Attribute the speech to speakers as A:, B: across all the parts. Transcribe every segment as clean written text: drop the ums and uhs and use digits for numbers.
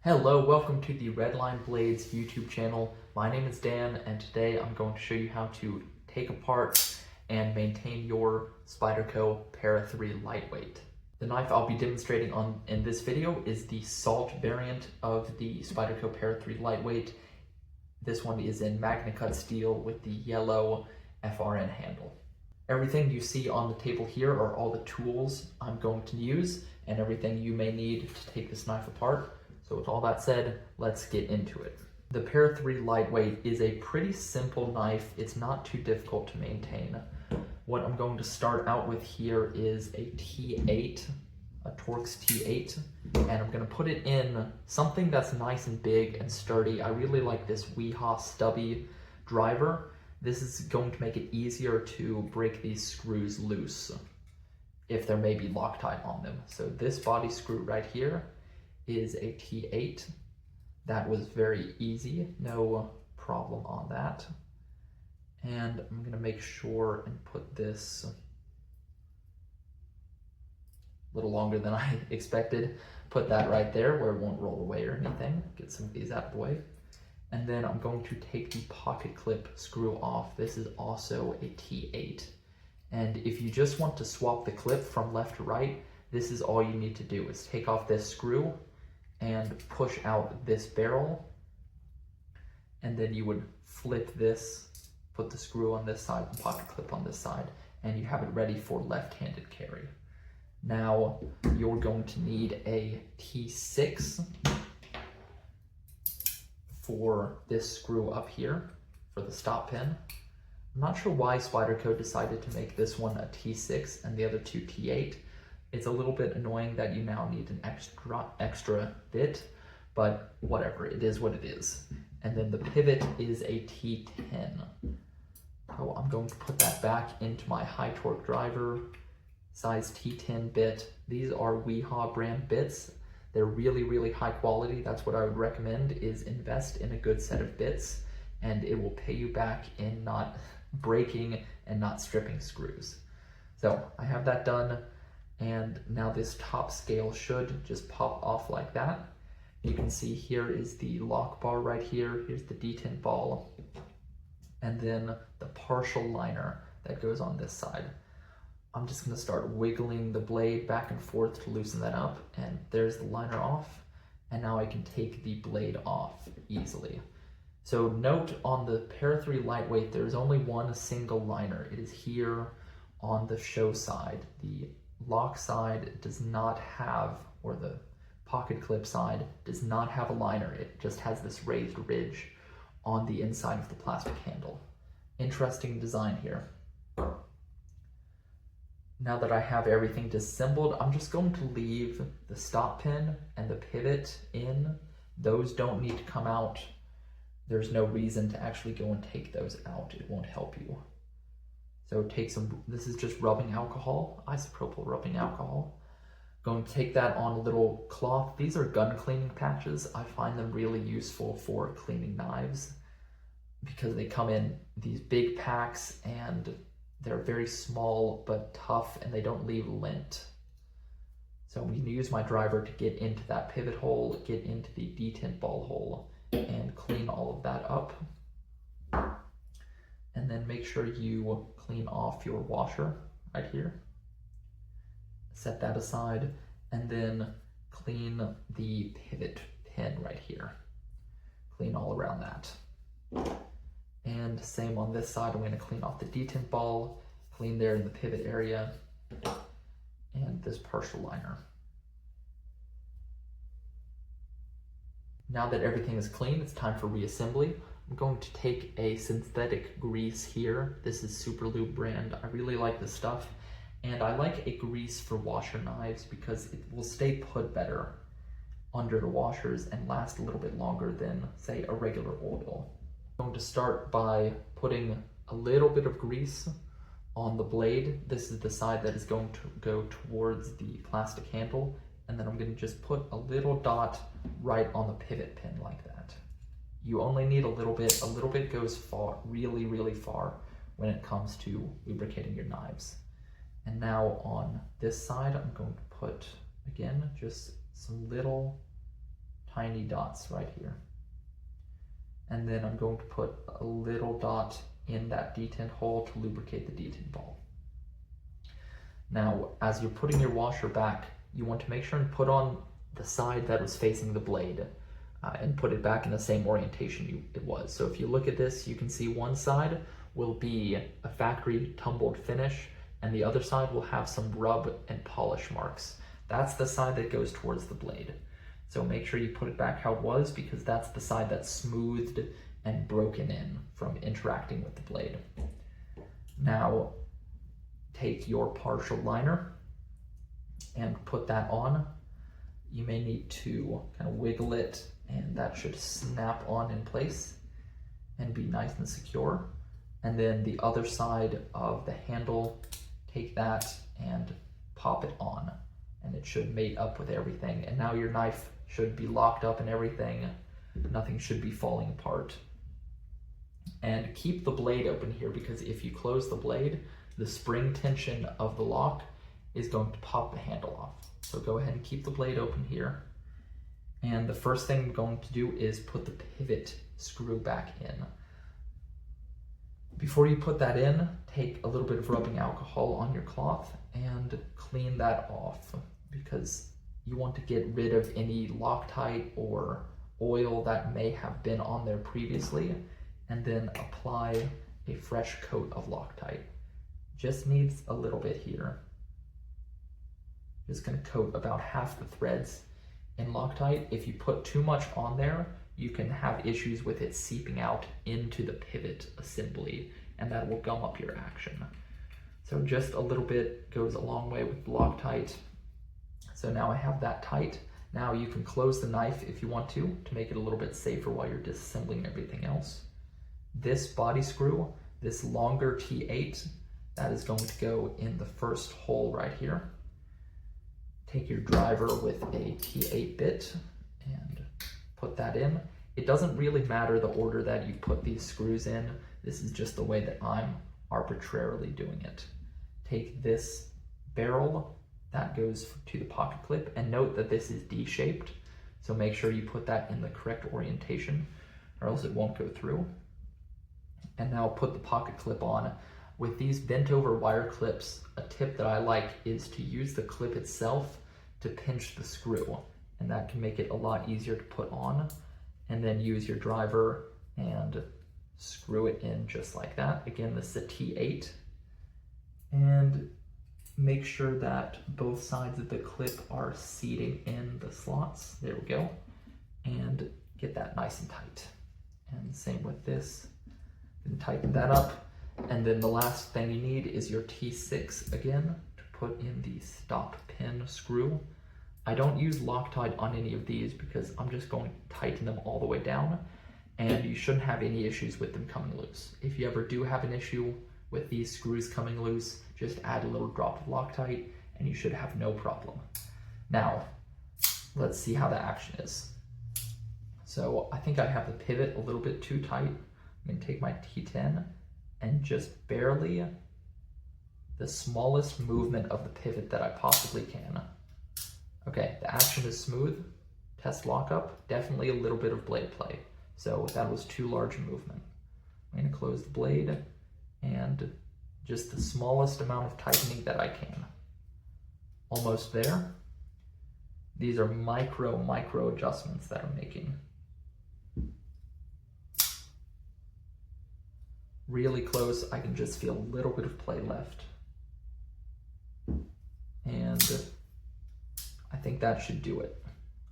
A: Hello, welcome to the Redline Blades YouTube channel. My name is Dan, and today I'm going to show you how to take apart and maintain your Spyderco Para 3 lightweight. The knife I'll be demonstrating in this video is the Salt variant of the Spyderco Para 3 lightweight. This one is in Magna Cut steel with the yellow FRN handle. Everything you see on the table here are all the tools I'm going to use and everything you may need to take this knife apart. So with all that said, let's get into it. The Para 3 lightweight is a pretty simple knife. It's not too difficult to maintain. What I'm going to start out with here is a T8, a Torx T8, and I'm going to put it in something that's nice and big and sturdy. I really like this Weehaw stubby driver. This is going to make it easier to break these screws loose if there may be Loctite on them. So this body screw right here is a T8. That was very easy, no problem on that. And I'm gonna make sure and put this a little longer than I expected. Put that right there where it won't roll away or anything. Get some of these out of the way. And then I'm going to take the pocket clip screw off. This is also a T8. And if you just want to swap the clip from left to right, this is all you need to do is take off this screw and push out this barrel, and then you would flip this, put the screw on this side, the pocket clip on this side, and you have it ready for left-handed carry. Now you're going to need a T6 for this screw up here for the stop pin. I'm not sure why Spyderco decided to make this one a T6 and the other two T8. It's a little bit annoying that you now need an extra bit, but whatever, it is what it is. And then the pivot is a T10. So I'm going to put that back into my high torque driver, size T10 bit. These are Weehaw brand bits. They're really, really high quality. That's what I would recommend, is invest in a good set of bits, and it will pay you back in not breaking and not stripping screws. So I have that done. And now this top scale should just pop off like that. You can see here is the lock bar right here. Here's the detent ball. And then the partial liner that goes on this side. I'm just gonna start wiggling the blade back and forth to loosen that up. And there's the liner off. And now I can take the blade off easily. So note on the Para 3 lightweight, there's only one single liner. It is here on the show side. The lock side does not have, or the pocket clip side does not have a liner. It just has this raised ridge on the inside of the plastic handle. Interesting design here. Now that I have everything disassembled, I'm just going to leave the stop pin and the pivot in. Those don't need to come out. There's no reason to actually go and take those out. It won't help you. So take some, this is just rubbing alcohol, isopropyl rubbing alcohol. Going to take that on a little cloth. These are gun cleaning patches. I find them really useful for cleaning knives because they come in these big packs and they're very small but tough and they don't leave lint. So I'm going to use my driver to get into that pivot hole, get into the detent ball hole, and clean all of that up. And then make sure you clean off your washer right here. Set that aside, and then clean the pivot pin right here. Clean all around that. And same on this side, I'm going to clean off the detent ball, clean there in the pivot area, and this partial liner. Now that everything is clean, it's time for reassembly. I'm going to take a synthetic grease here. This is Superlube brand. I really like this stuff. And I like a grease for washer knives because it will stay put better under the washers and last a little bit longer than, say, a regular oil. I'm going to start by putting a little bit of grease on the blade. This is the side that is going to go towards the plastic handle. And then I'm going to just put a little dot right on the pivot pin like that. You only need a little bit goes far, really, really far when it comes to lubricating your knives. And now on this side, I'm going to put, again, just some little tiny dots right here. And then I'm going to put a little dot in that detent hole to lubricate the detent ball. Now, as you're putting your washer back, you want to make sure and put on the side that was facing the blade and put it back in the same orientation it was. So if you look at this, you can see one side will be a factory tumbled finish and the other side will have some rub and polish marks. That's the side that goes towards the blade. So make sure you put it back how it was, because that's the side that's smoothed and broken in from interacting with the blade. Now, take your partial liner and put that on. You may need to kind of wiggle it, and that should snap on in place and be nice and secure. And then the other side of the handle, take that and pop it on, and it should mate up with everything. And now your knife should be locked up and everything. Nothing should be falling apart. And keep the blade open here, because if you close the blade, the spring tension of the lock is going to pop the handle off. So go ahead and keep the blade open here. And the first thing I'm going to do is put the pivot screw back in. Before you put that in, take a little bit of rubbing alcohol on your cloth and clean that off, because you want to get rid of any Loctite or oil that may have been on there previously, and then apply a fresh coat of Loctite. Just needs a little bit here. Just gonna coat about half the threads in Loctite. If you put too much on there, you can have issues with it seeping out into the pivot assembly, and that will gum up your action. So just a little bit goes a long way with Loctite. So now I have that tight. Now you can close the knife if you want to make it a little bit safer while you're disassembling everything else. This body screw, this longer T8, that is going to go in the first hole right here. Take your driver with a T8 bit and put that in. It doesn't really matter the order that you put these screws in. This is just the way that I'm arbitrarily doing it. Take this barrel that goes to the pocket clip, and note that this is D-shaped, so make sure you put that in the correct orientation or else it won't go through. And now put the pocket clip on. With these bent over wire clips, a tip that I like is to use the clip itself to pinch the screw, and that can make it a lot easier to put on. And then use your driver and screw it in just like that. Again, this is a T8. And make sure that both sides of the clip are seating in the slots. There we go. And get that nice and tight. And same with this. And tighten that up. And then the last thing you need is your T6 again to put in the stop pin screw. I don't use Loctite on any of these because I'm just going to tighten them all the way down, and you shouldn't have any issues with them coming loose. If you ever do have an issue with these screws coming loose, just add a little drop of Loctite and you should have no problem. Now, let's see how the action is. So I think I have the pivot a little bit too tight. I'm gonna take my T10 and just barely the smallest movement of the pivot that I possibly can. Okay, the action is smooth. Test lockup, definitely a little bit of blade play. So that was too large a movement. I'm gonna close the blade and just the smallest amount of tightening that I can. Almost there. These are micro adjustments that I'm making. Really close, I can just feel a little bit of play left. And I think that should do it.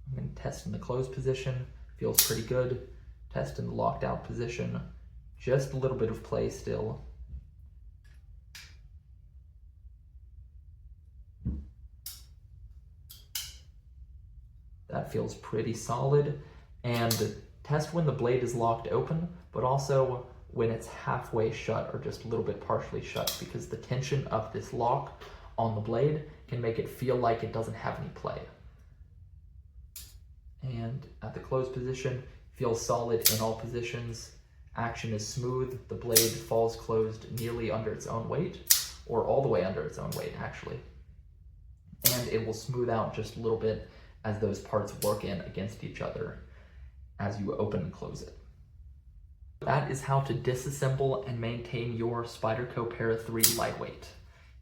A: I'm going to test in the closed position, feels pretty good. Test in the locked out position, just a little bit of play still. That feels pretty solid. And test when the blade is locked open, but also when it's halfway shut or just a little bit partially shut, because the tension of this lock on the blade can make it feel like it doesn't have any play. And at the closed position, feels solid in all positions. Action is smooth. The blade falls closed nearly under its own weight, or all the way under its own weight actually. And it will smooth out just a little bit as those parts work in against each other as you open and close it. That is how to disassemble and maintain your Spyderco Para 3 lightweight.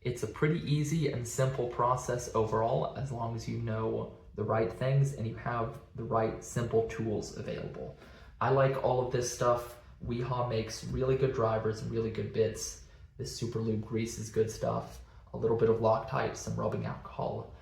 A: It's a pretty easy and simple process overall, as long as you know the right things and you have the right simple tools available. I like all of this stuff. Weehaw makes really good drivers and really good bits. This super lube grease is good stuff. A little bit of Loctite, some rubbing alcohol,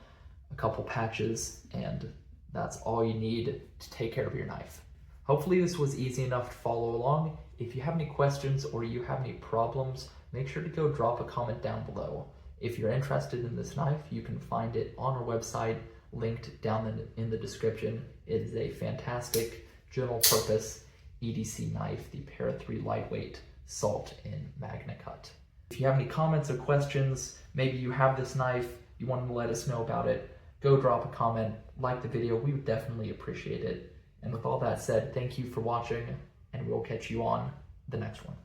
A: a couple patches, and that's all you need to take care of your knife. Hopefully this was easy enough to follow along. If you have any questions or you have any problems, make sure to go drop a comment down below. If you're interested in this knife, you can find it on our website, linked down in the description. It is a fantastic general purpose EDC knife, the Para 3 lightweight salt in Magna Cut. If you have any comments or questions, maybe you have this knife, you want to let us know about it, go drop a comment, like the video, we would definitely appreciate it. And with all that said, thank you for watching, and we'll catch you on the next one.